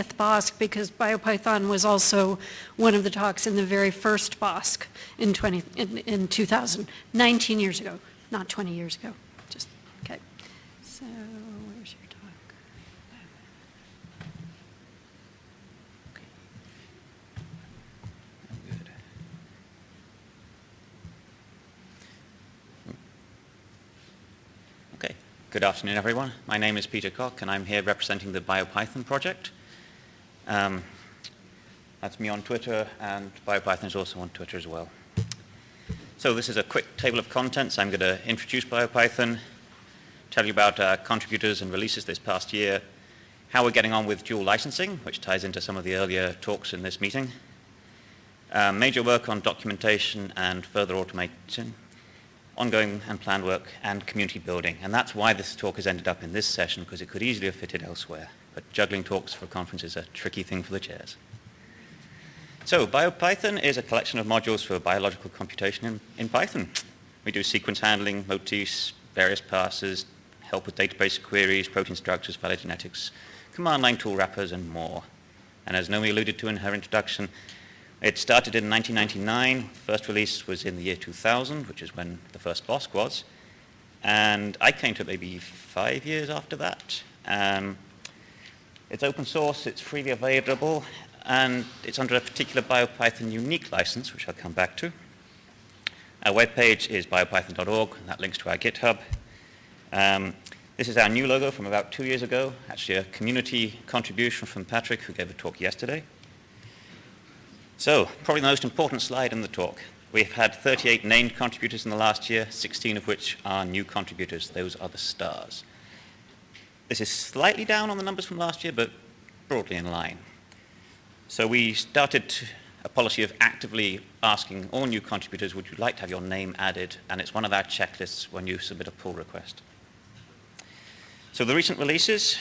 20th BOSC because Biopython was also one of the talks in the very first BOSC in 2000, 19 years ago, not 20 years ago. Just, okay. So where's your talk? Okay. Good afternoon, everyone. My name is Peter Koch, and I'm here representing the Biopython project. That's me on Twitter, and Biopython is also on Twitter as well. So this is a quick table of contents. I'm going to introduce Biopython, tell you about contributors and releases this past year, how we're getting on with dual licensing, which ties into some of the earlier talks in this meeting, major work on documentation and further automation, ongoing and planned work, and community building. And that's why this talk has ended up in this session, because it could easily have fitted elsewhere. But juggling talks for a conference is a tricky thing for the chairs. So Biopython is a collection of modules for biological computation in Python. We do sequence handling, motifs, various parsers, help with database queries, protein structures, phylogenetics, command line tool wrappers, and more. And as Naomi alluded to in her introduction, it started in 1999. First release was in the year 2000, which is when the first BOSC was. And I came to it maybe 5 years after that. It's open source, it's freely available, and it's under a particular Biopython unique license, which I'll come back to. Our webpage is biopython.org, and that links to our GitHub. This is our new logo from about 2 years ago, actually a community contribution from Patrick, who gave a talk yesterday. So, probably the most important slide in the talk. We've had 38 named contributors in the last year, 16 of which are new contributors. Those are the stars. This is slightly down on the numbers from last year, but broadly in line. So we started a policy of actively asking all new contributors, would you like to have your name added? And it's one of our checklists when you submit a pull request. So the recent releases,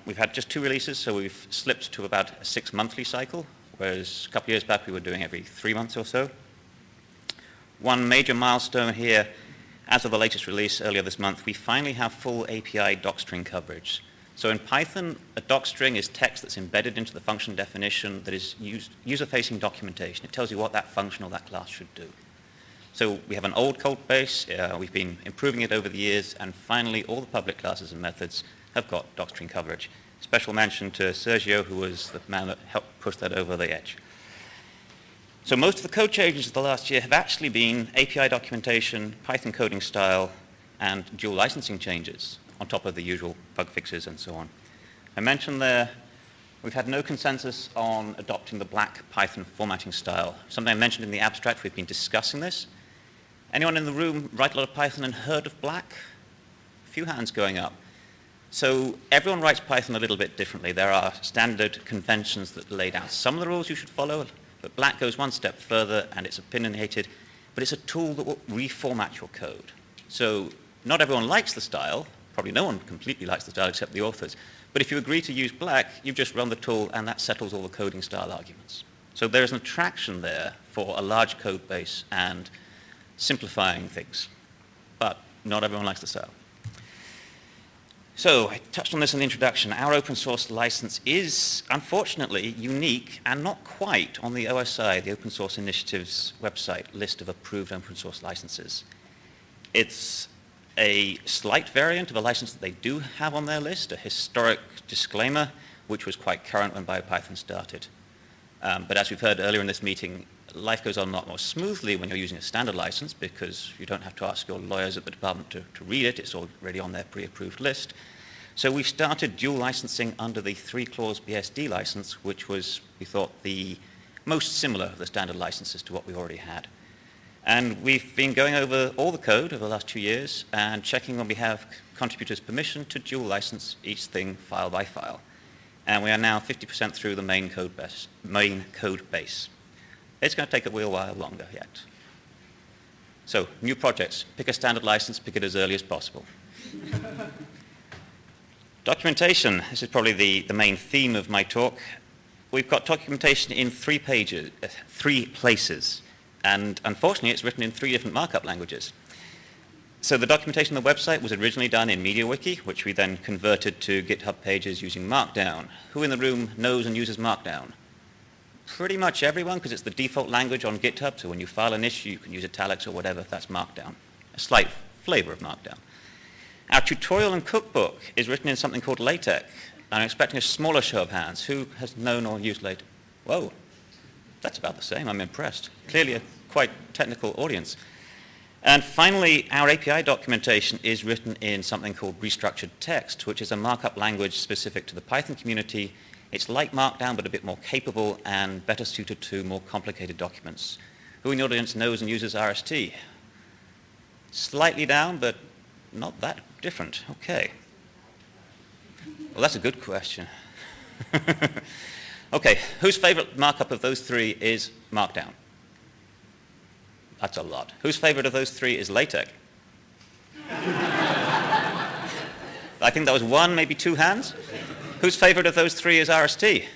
we've had just 2 releases, so we've slipped to about a 6-monthly cycle, whereas a couple of years back we were doing every 3 months or so. One major milestone here, as of the latest release earlier this month, we finally have full API docstring coverage. So in Python, a docstring is text that's embedded into the function definition that is user-facing documentation. It tells you what that function or that class should do. So we have an old code base, we've been improving it over the years, and finally all the public classes and methods have got docstring coverage. Special mention to Sergio, who was the man that helped push that over the edge. So most of the code changes of the last year have actually been API documentation, Python coding style, and dual licensing changes, on top of the usual bug fixes and so on. I mentioned there, we've had no consensus on adopting the black Python formatting style. Something I mentioned in the abstract, we've been discussing this. Anyone in the room write a lot of Python and heard of black? A few hands going up. So everyone writes Python a little bit differently. There are standard conventions that lay down some of the rules you should follow, but black goes one step further, and it's opinionated, but it's a tool that will reformat your code. So not everyone likes the style. Probably no one completely likes the style except the authors. But if you agree to use black, you just run the tool, and that settles all the coding style arguments. So there is an attraction there for a large code base and simplifying things. But not everyone likes the style. So I touched on this in the introduction. Our open source license is, unfortunately, unique and not quite on the OSI, the Open Source Initiative's website list of approved open source licenses. It's a slight variant of a license that they do have on their list, a historic disclaimer, which was quite current when Biopython started. But as we've heard earlier in this meeting, life goes on a lot more smoothly when you're using a standard license because you don't have to ask your lawyers at the department to read it. It's already on their pre-approved list. So we started dual licensing under the 3-clause BSD license, which was, we thought, the most similar of the standard licenses to what we already had. And we've been going over all the code over the last 2 years and checking when we have contributors' permission to dual license each thing file by file. And we are now 50% through the main code base. It's going to take a real while longer yet. So, new projects. Pick a standard license, pick it as early as possible. Documentation. This is probably the main theme of my talk. We've got documentation in 3 places. And unfortunately, it's written in 3 different markup languages. So the documentation on the website was originally done in MediaWiki, which we then converted to GitHub pages using Markdown. Who in the room knows and uses Markdown? Pretty much everyone, because it's the default language on GitHub, so when you file an issue, you can use italics or whatever, that's Markdown. A slight flavor of Markdown. Our tutorial and cookbook is written in something called LaTeX. I'm expecting a smaller show of hands. Who has known or used LaTeX? Whoa, that's about the same. I'm impressed. Clearly a quite technical audience. And finally, our API documentation is written in something called restructured text, which is a markup language specific to the Python community. It's like Markdown, but a bit more capable and better suited to more complicated documents. Who in the audience knows and uses RST? Slightly down, but not that different. Okay. Well, that's a good question. Okay, whose favorite markup of those three is Markdown? That's a lot. Whose favorite of those three is LaTeX? I think that was one, maybe two hands. Whose favorite of those three is RST?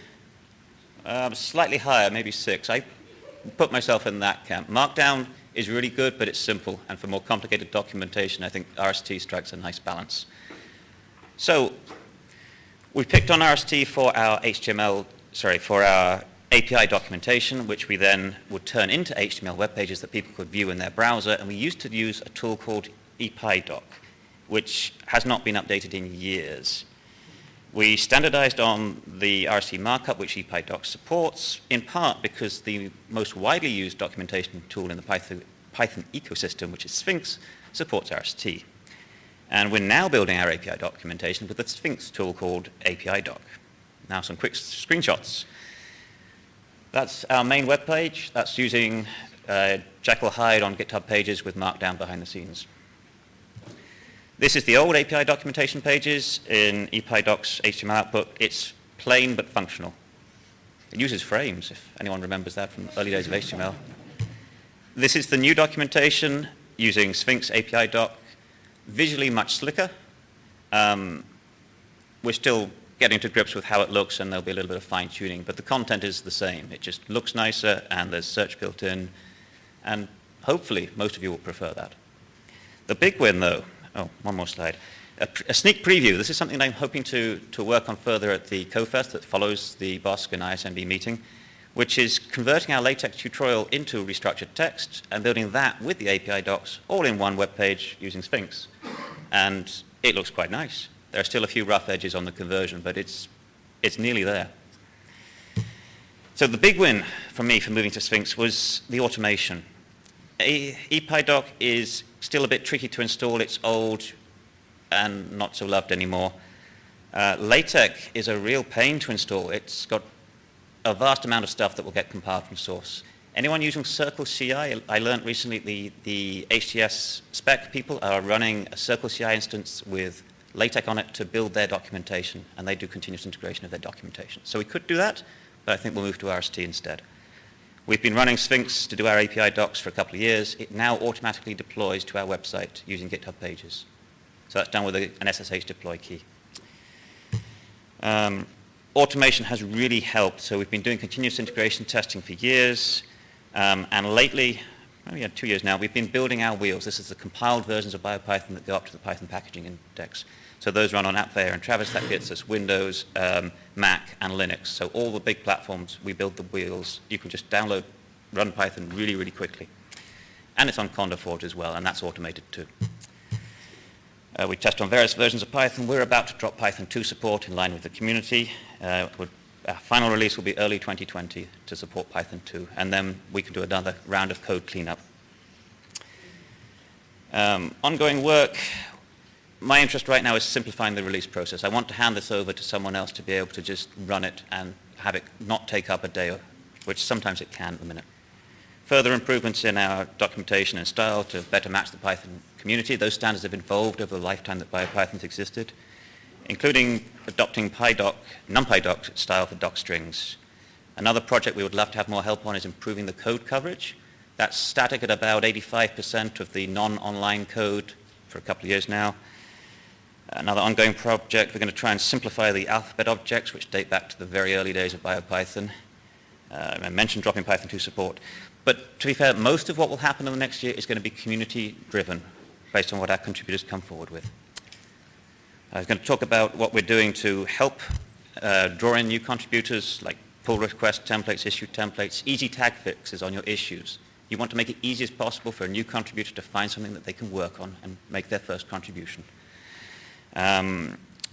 Slightly higher, maybe six. I put myself in that camp. Markdown is really good, but it's simple. And for more complicated documentation, I think RST strikes a nice balance. So we picked on RST for our for our API documentation, which we then would turn into HTML web pages that people could view in their browser. And we used to use a tool called EPyDoc, which has not been updated in years. We standardized on the RST markup, which EPyDoc supports, in part because the most widely used documentation tool in the Python ecosystem, which is Sphinx, supports RST. And we're now building our API documentation with the Sphinx tool called APIDoc. Now some quick screenshots. That's our main web page. That's using Jekyll Hyde on GitHub pages with Markdown behind the scenes. This is the old API documentation pages in EPyDoc's HTML output. It's plain but functional. It uses frames, if anyone remembers that from the early days of HTML. This is the new documentation using Sphinx APIDoc, visually much slicker. We're still getting to grips with how it looks, and there'll be a little bit of fine-tuning, but the content is the same. It just looks nicer, and there's search built in, and hopefully most of you will prefer that. The big win, though, one more slide. A sneak preview. This is something I'm hoping to work on further at the CoFest that follows the BOSC and ISMB meeting, which is converting our LaTeX tutorial into restructured text and building that with the API docs all in one web page using Sphinx. And it looks quite nice. There are still a few rough edges on the conversion, but it's nearly there. So the big win for me for moving to Sphinx was the automation. EPyDoc is still a bit tricky to install. It's old and not so loved anymore. LaTeX is a real pain to install. It's got a vast amount of stuff that will get compiled from source. Anyone using Circle CI? I learned recently the HTS spec people are running a Circle CI instance with LaTeX on it to build their documentation, and they do continuous integration of their documentation. So we could do that, but I think we'll move to RST instead. We've been running Sphinx to do our API docs for a couple of years. It now automatically deploys to our website using GitHub pages. So that's done with an SSH deploy key. Automation has really helped. So we've been doing continuous integration testing for years. And lately, 2 years now, we've been building our wheels. This is the compiled versions of Biopython that go up to the Python packaging index. So those run on AppVeyor and Travis. That gets us Windows, Mac, and Linux. So all the big platforms, we build the wheels. You can just download, run Python really, really quickly. And it's on CondaForge as well, and that's automated too. We test on various versions of Python. We're about to drop Python 2 support in line with the community. Our final release will be early 2020 to support Python 2, and then we can do another round of code cleanup. Ongoing work. My interest right now is simplifying the release process. I want to hand this over to someone else to be able to just run it and have it not take up a day, which sometimes it can at the minute. Further improvements in our documentation and style to better match the Python community. Those standards have evolved over the lifetime that Biopython's existed, including adopting NumPyDoc style for doc strings. Another project we would love to have more help on is improving the code coverage. That's static at about 85% of the non-online code for a couple of years now. Another ongoing project, we're going to try and simplify the alphabet objects, which date back to the very early days of Biopython. I mentioned dropping Python 2 support. But to be fair, most of what will happen in the next year is going to be community-driven. based on what our contributors come forward with. I'm going to talk about what we're doing to help draw in new contributors, like pull request templates, issue templates, easy tag fixes on your issues. You want to make it easy as possible for a new contributor to find something that they can work on and make their first contribution.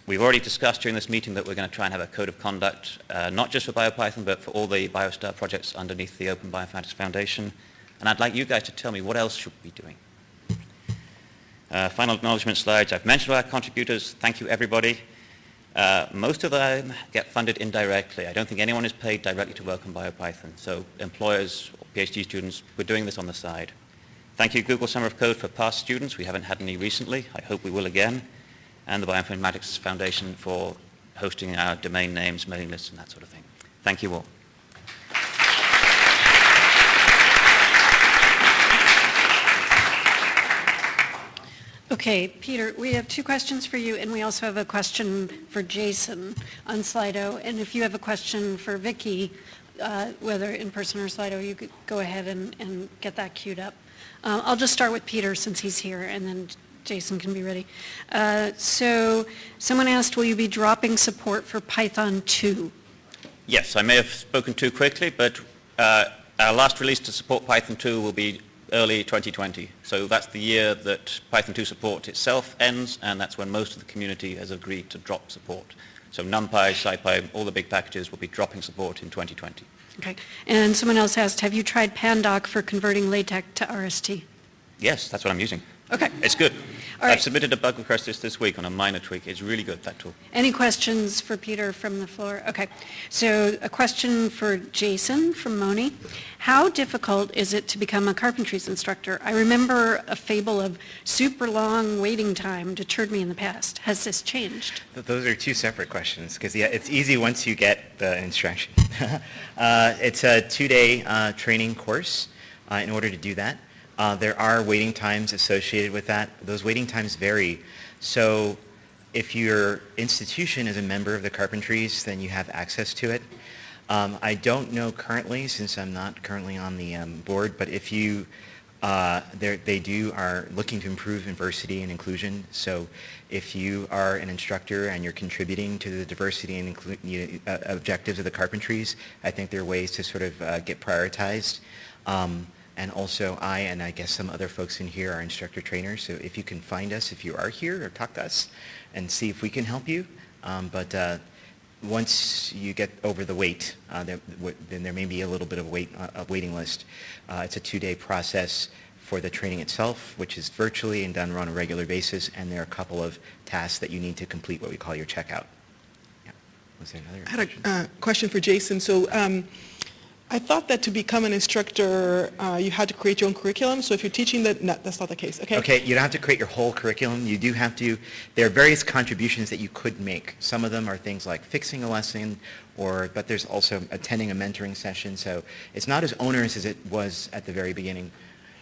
We've already discussed during this meeting that we're going to try and have a code of conduct, not just for Biopython, but for all the BioStar projects underneath the Open Bioinformatics Foundation. And I'd like you guys to tell me what else should we be doing. Final acknowledgement slides. I've mentioned our contributors. Thank you, everybody. Most of them get funded indirectly. I don't think anyone is paid directly to work on Biopython. So employers or PhD students, we're doing this on the side. Thank you, Google Summer of Code, for past students. We haven't had any recently. I hope we will again. And the Bioinformatics Foundation for hosting our domain names, mailing lists, and that sort of thing. Thank you all. Okay, Peter, we have two questions for you, and we also have a question for Jason on Slido. And if you have a question for Vicky, whether in person or Slido, you could go ahead and get that queued up. I'll just start with Peter since he's here, and then Jason can be ready. So someone asked, will you be dropping support for Python 2? Yes, I may have spoken too quickly, but our last release to support Python 2 will be early 2020. So that's the year that Python 2 support itself ends, and that's when most of the community has agreed to drop support. So NumPy, SciPy, all the big packages will be dropping support in 2020. Okay. And someone else asked, have you tried Pandoc for converting LaTeX to RST? Yes, that's what I'm using. Okay. It's good. All right. I've submitted a bug request this week on a minor tweak. It's really good, that tool. Any questions for Peter from the floor? Okay. So a question for Jason from Moni. How difficult is it to become a carpentries instructor? I remember a fable of super long waiting time deterred me in the past. Has this changed? Those are two separate questions, because yeah, it's easy once you get the instruction. It's a 2-day training course in order to do that. There are waiting times associated with that. Those waiting times vary. So if your institution is a member of the Carpentries, then you have access to it. I don't know currently, since I'm not currently on the board, but if you, they are looking to improve diversity and inclusion. So if you are an instructor and you're contributing to the diversity and objectives of the Carpentries, I think there are ways to sort of get prioritized. And also I guess some other folks in here are instructor trainers, so if you can find us, if you are here, or talk to us and see if we can help you. But once you get over the wait, then there may be a little bit of a waiting list. It's a 2-day process for the training itself, which is virtually and done on a regular basis, and there are a couple of tasks that you need to complete, what we call your checkout. Yeah. Was there another question? I had a question for Jason. So I thought that to become an instructor, you had to create your own curriculum. So if you're teaching that, no, that's not the case. Okay. Okay, you don't have to create your whole curriculum. You do have to, there are various contributions that you could make. Some of them are things like fixing a lesson, but there's also attending a mentoring session. So it's not as onerous as it was at the very beginning.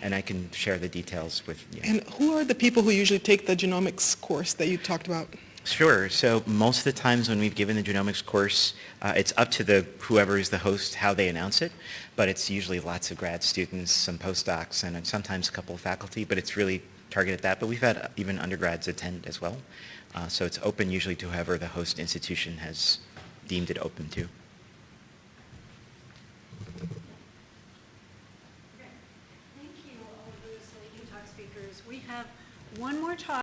And I can share the details with you. And who are the people who usually take the genomics course that you talked about? Sure. So most of the times when we've given the genomics course, it's up to whoever is the host how they announce it, but it's usually lots of grad students, some postdocs, and sometimes a couple of faculty, but it's really targeted at that. But we've had even undergrads attend as well. So it's open usually to whoever the host institution has deemed it open to. Thank you, all of those leading talk speakers. We have one more talk.